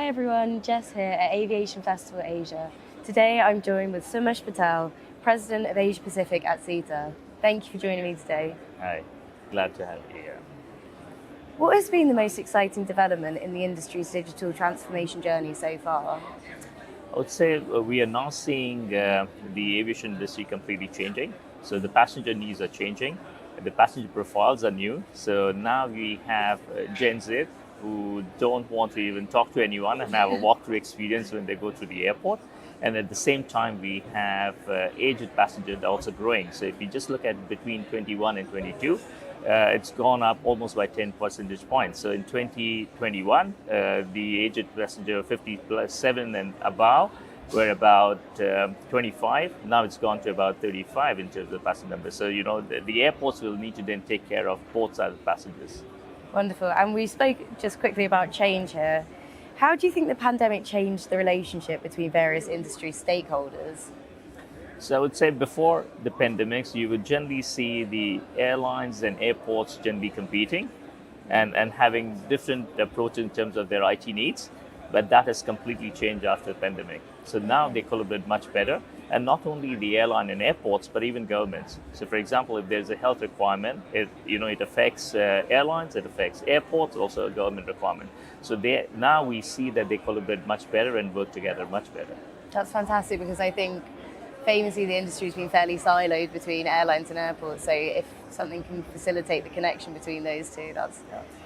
Hi everyone, Jess here at Aviation Festival Asia. Today I'm joined with Sumesh Patel, President of Asia Pacific at SITA. Thank you for joining me today. Hi, glad to have you here. What has been the most exciting development in the industry's digital transformation journey so far? I would say we are now seeing the aviation industry completely changing. So the passenger needs are changing, the passenger profiles are new. So now we have Gen Z who don't want to even talk to anyone and have a walkthrough experience when they go through the airport. And at the same time, we have aged passengers also growing. So if you just look at between 21 and 22, it's gone up almost by 10 percentage points. So in 2021, the aged passenger 57 and above were about 25. Now it's gone to about 35 in terms of passenger numbers. So, the airports will need to then take care of both sides of passengers. Wonderful. And we spoke just quickly about change here. How do you think the pandemic changed the relationship between various industry stakeholders? So I would say before the pandemics, you would generally see the airlines and airports generally competing and having different approaches in terms of their IT needs. But that has completely changed after the pandemic. So now they collaborate much better. And not only the airline and airports, but even governments. So for example, if there's a health requirement, it affects airlines, it affects airports, also a government requirement. So now we see that they collaborate much better and work together much better. That's fantastic, because I think famously the industry's been fairly siloed between airlines and airports. So if something can facilitate the connection between those two, that's...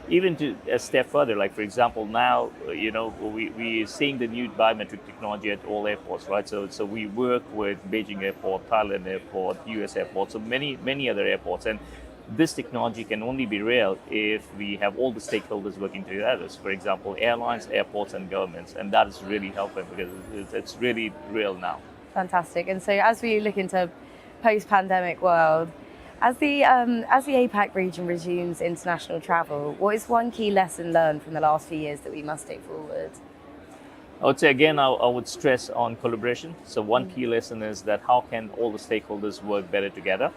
Even to a step further, like for example, now, we are seeing the new biometric technology at all airports, right? So we work with Beijing Airport, Thailand Airport, US Airport, so many other airports. And this technology can only be real if we have all the stakeholders working together. So for example, airlines, airports, and governments. And that is really helping because it's really real now. Fantastic. And so as we look into post-pandemic world, as the APAC region resumes international travel, what is one key lesson learned from the last few years that we must take forward? I would say again, I would stress on collaboration. So one key lesson is that how can all the stakeholders work better together?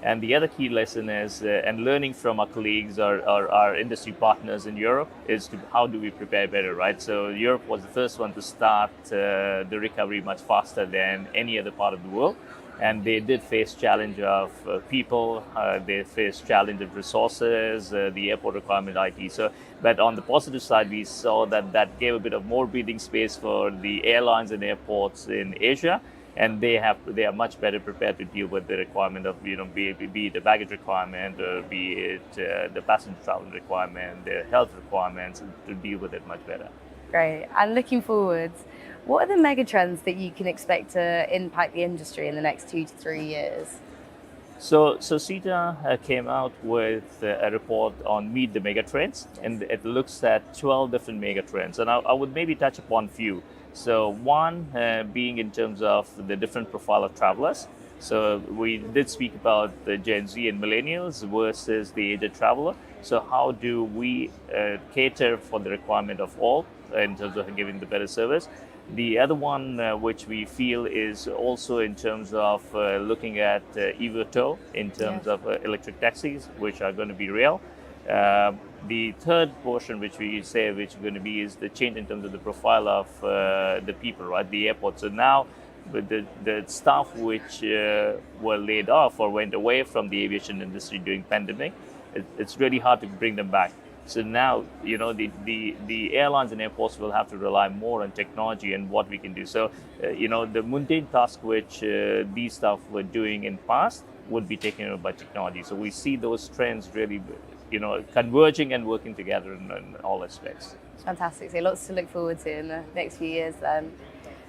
And the other key lesson is, and learning from our colleagues or our industry partners in Europe, is how do we prepare better, right? So Europe was the first one to start the recovery much faster than any other part of the world. And they did face challenge of people, they faced challenge of resources, the airport requirement, IT. So, but on the positive side, we saw that gave a bit of more breathing space for the airlines and airports in Asia. And they are much better prepared to deal with the requirement of, be it the baggage requirement, or be it the passenger travel requirement, the health requirements, to deal with it much better. Great. And looking forwards, what are the megatrends that you can expect to impact the industry in the next 2 to 3 years? So SITA came out with a report on Meet the Megatrends, and it looks at 12 different megatrends. And I would maybe touch upon few. So one being in terms of the different profile of travelers. So we did speak about the Gen Z and millennials versus the aged traveler. So how do we cater for the requirement of all in terms of giving the better service? The other one which we feel is also in terms of looking at eVTOL in terms of electric taxis, which are going to be real. The third portion, which we say, which is going to be, is the change in terms of the profile of the people, right? The airport. So now, with the staff which were laid off or went away from the aviation industry during pandemic, it's really hard to bring them back. So now, the airlines and airports will have to rely more on technology and what we can do. So, the mundane task which these staff were doing in past would be taken over by technology. So we see those trends really, converging and working together in all aspects. Fantastic. So lots to look forward to in the next few years then.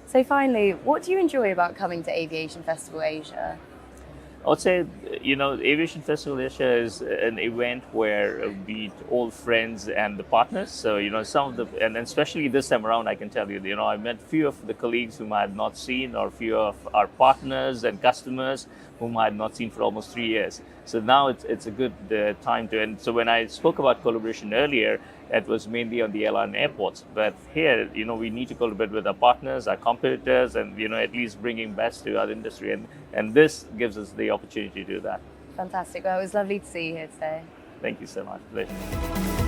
So finally, what do you enjoy about coming to Aviation Festival Asia? I would say, Aviation Festival Asia is an event where we meet old friends and the partners. So, some of and especially this time around, I can tell you, I met few of the colleagues whom I had not seen, or few of our partners and customers whom I had not seen for almost 3 years. So now it's a good time to, and so when I spoke about collaboration earlier, it was mainly on the airline airports. But here, we need to collaborate with our partners, our competitors, and, at least bringing best to our industry. And this gives us the opportunity to do that. Fantastic. Well, it was lovely to see you here today. Thank you so much. Pleasure.